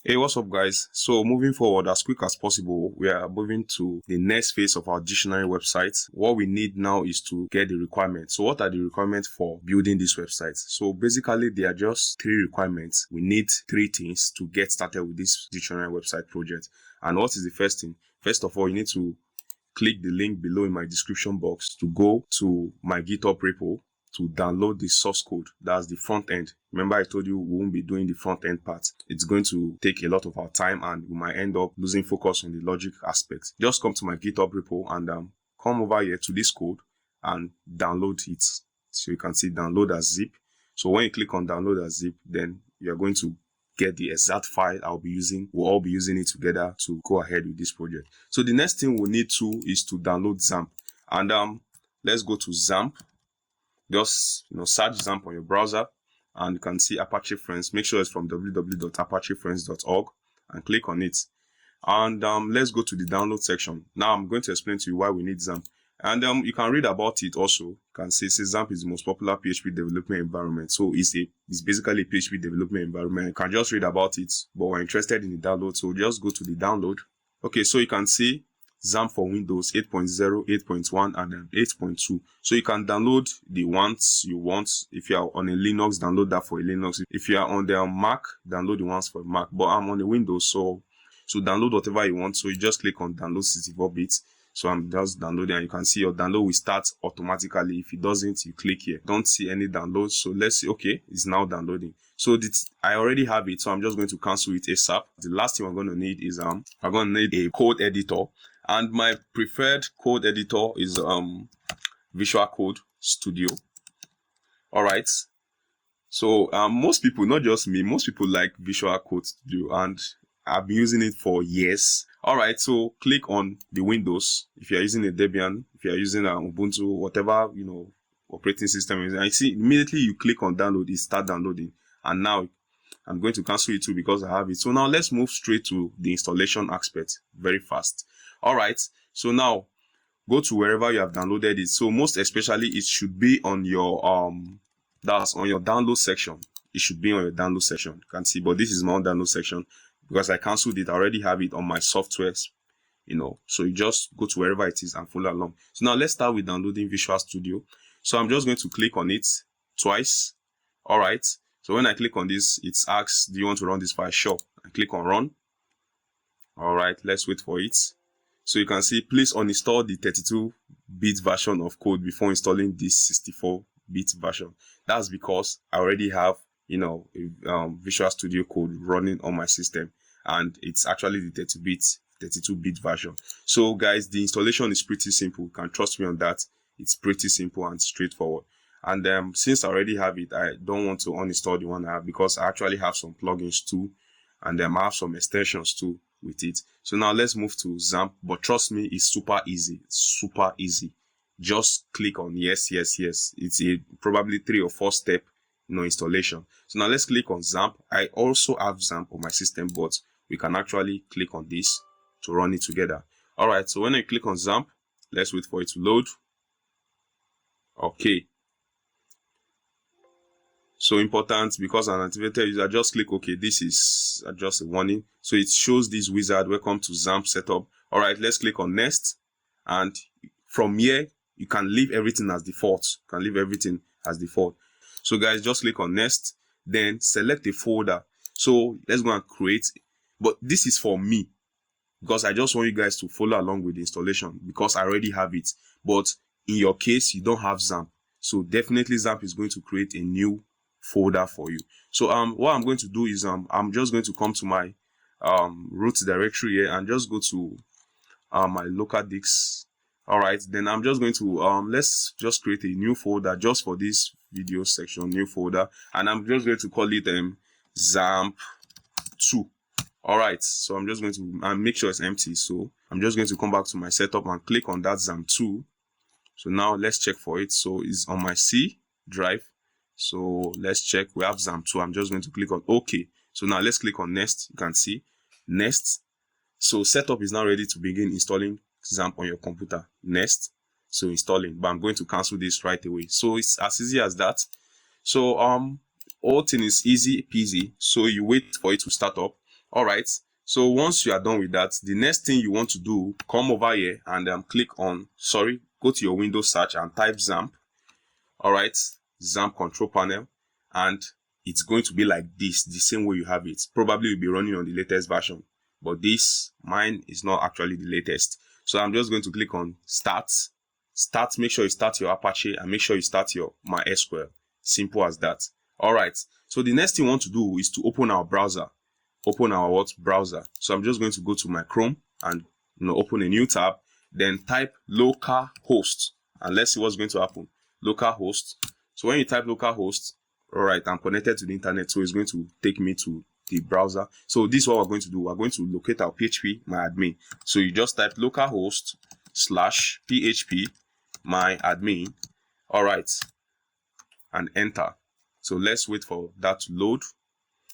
Hey, what's up guys? So moving forward as quick as possible, we are moving to the next phase of our dictionary website. What we need now is to get the requirements. So what are the requirements for building this website? So basically there are just 3 requirements. We need 3 things to get started with this dictionary website project. And what is the first thing? First of all, you need to click the link below in my description box to go to my GitHub repo to download the source code. That's the front end. Remember I told you we won't be doing the front end part. It's going to take a lot of our time and we might end up losing focus on the logic aspect. Just come to my GitHub repo and come over here to this code and download it. So you can see download as zip. So when you click on download as zip, then you're going to get the exact file I'll be using. We'll all be using it together to go ahead with this project. So the next thing we'll need to is to download XAMPP. And let's go to XAMPP. Just search XAMPP on your browser and you can see Apache Friends. Make sure it's from www.apachefriends.org and click on it. And let's go to the download section. Now I'm going to explain to you why we need XAMPP. And you can read about it also. You can see XAMPP is the most popular PHP development environment. So it's basically a PHP development environment. You can just read about it, but we're interested in the download. So just go to the download. Okay, so you can see XAMPP for Windows 8.0, 8.1, and then 8.2. So you can download the ones you want. If you are on a Linux, download that for a Linux. If you are on the Mac, download the ones for Mac. But I'm on a Windows, so download whatever you want. So you just click on download 64 bits. So I'm just downloading and you can see your download will start automatically. If it doesn't, you click here. Don't see any downloads. So let's see, okay, it's now downloading. So I already have it, so I'm just going to cancel it ASAP. The last thing we're going to need is we're going to need a code editor. And my preferred code editor is Visual Code Studio. Alright. So most people, not just me, most people like Visual Code Studio and I've been using it for years. Alright, so click on the Windows. If you're using a Debian, if you're using Ubuntu, whatever, operating system is. I see immediately you click on download, it start downloading. And now I'm going to cancel it too because I have it. So now let's move straight to the installation aspect very fast. Alright, so now go to wherever you have downloaded it. So most especially it should be on your that's on your download section. It should be on your download section. You can see, but this is my own download section because I cancelled it. I already have it on my software, so you just go to wherever it is and follow along. So now let's start with downloading Visual Studio. So I'm just going to click on it twice. Alright, so when I click on this, it asks, do you want to run this file? Sure. I click on run. Alright, let's wait for it. So you can see, please uninstall the 32-bit version of code before installing this 64-bit version. That's because I already have, Visual Studio Code running on my system, and it's actually the 32-bit version. So guys, the installation is pretty simple. You can trust me on that. It's pretty simple and straightforward. And since I already have it, I don't want to uninstall the one I have because I actually have some plugins too, and I have some extensions too with it. So now let's move to XAMPP, but trust me, it's super easy. Just click on yes. It's a probably 3 or 4 step installation. So now let's click on XAMPP. I also have XAMPP on my system, but we can actually click on this to run it together. Alright, so when I click on XAMPP, let's wait for it to load. Okay, so important because an activated user, just click OK. This is just a warning. So it shows this wizard, welcome to XAMPP setup. Alright, let's click on next. And from here, you can leave everything as default. So guys, just click on next, then select a folder. So let's go and create, but this is for me because I just want you guys to follow along with the installation because I already have it. But in your case, you don't have XAMPP. So definitely XAMPP is going to create a new folder for you. So what I'm going to do is I'm just going to come to my root directory here and just go to my local disk. Alright, then I'm just going to let's just create a new folder just for this video section, new folder, and I'm just going to call it XAMPP2. Alright, so I'm just going to make sure it's empty. So I'm just going to come back to my setup and click on that XAMPP2. So now let's check for it. So it's on my C drive. So let's check. We have XAMPP2. I'm just going to click on OK. So now let's click on next. You can see next. So setup is now ready to begin installing XAMPP on your computer. Next. So installing, but I'm going to cancel this right away. So it's as easy as that. So all thing is easy peasy. So you wait for it to start up. All right. So once you are done with that, the next thing you want to do, come over here and click on, go to your Windows search and type XAMPP. All right, XAMPP control panel, and it's going to be like this, the same way you have it. Probably you'll be running on the latest version, but mine is not actually the latest. So I'm just going to click on start. Make sure you start your Apache and make sure you start your MySQL. Simple as that. All right. So the next thing we want to do is to open our browser. Open our browser. So I'm just going to go to my Chrome and open a new tab, then type localhost, and let's see what's going to happen. Localhost. So when you type localhost, all right, I'm connected to the internet, so it's going to take me to the browser. So this is what we're going to do. We're going to locate our PHP my admin. So you just type localhost /php my admin, all right, and enter. So let's wait for that to load.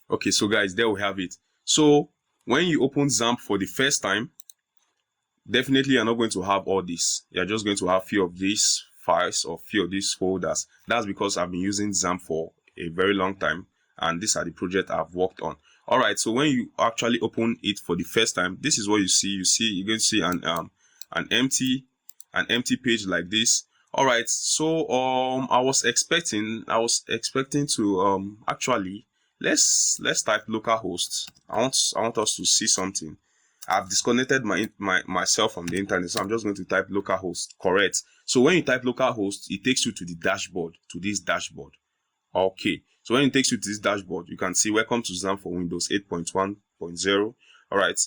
Okay, so guys, there we have it. So when you open XAMPP for the first time, definitely you're not going to have all this. You're just going to have few of these files or few of these folders. That's because I've been using XAMPP for a very long time, and these are the projects I've worked on. All right, so when you actually open it for the first time, this is what you see. You're going to see an empty page like this. All right, so I was expecting to actually let's type localhost. I want us to see something. I've disconnected myself from the internet, so I'm just going to type localhost. Correct. So when you type localhost, it takes you to the dashboard, to this dashboard. Okay. So when it takes you to this dashboard, you can see welcome to XAMPP for Windows 8.1.0. All right.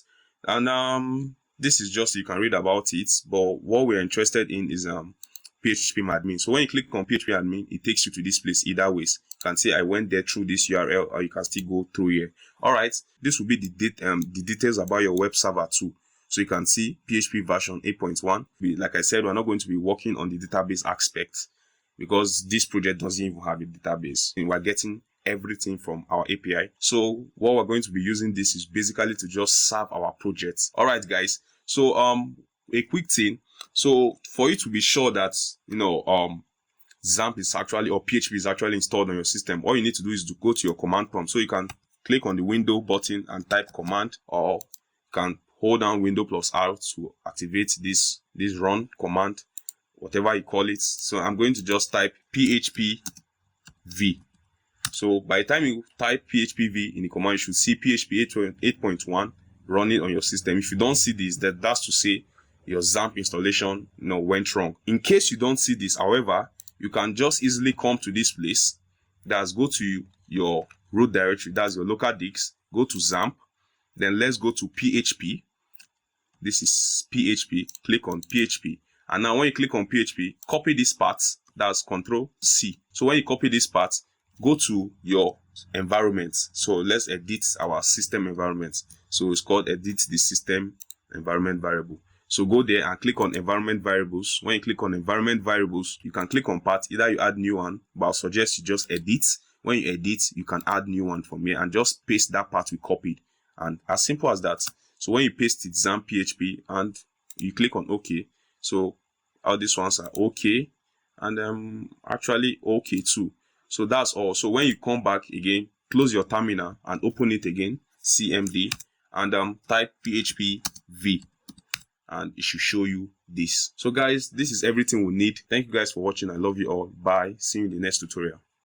And this is just, you can read about it, but what we're interested in is PHP admin. So when you click on PHP admin, it takes you to this place either ways. You can say I went there through this URL, or you can still go through here. All right, this will be the details about your web server too. So you can see PHP version 8.1. Like I said, we're not going to be working on the database aspect because this project doesn't even have a database. We're getting everything from our API. So what we're going to be using this is basically to just serve our projects. All right, guys. So a quick thing. So for you to be sure that XAMPP is actually, or PHP is actually installed on your system, all you need to do is to go to your command prompt. So you can click on the window button and type command, or you can hold down window plus R to activate this run command, whatever you call it. So I'm going to just type php v. So by the time you type php v in the command, you should see PHP 8.1 running on your system. If you don't see this, that's to say your XAMPP installation went wrong. In case you don't see this, however, you can just easily come to this place. That's go to your root directory, that's your local disk, go to XAMPP, then let's go to PHP. This is PHP, click on PHP. And now when you click on PHP, copy this part, that's Control C. So when you copy this part, go to your environment. So let's edit our system environment. So it's called edit the system environment variable. So go there and click on environment variables. When you click on environment variables, you can click on part. Either you add new one, but I'll suggest you just edit. When you edit, you can add new one from here and just paste that part we copied. And as simple as that. So when you paste it, XAMPP PHP, and you click on OK. So all these ones are OK, and actually OK too. So that's all. So when you come back again, close your terminal and open it again, CMD, and type PHP v. And it should show you this. So guys, this is everything we need. Thank you guys for watching. I love you all. Bye. See you in the next tutorial.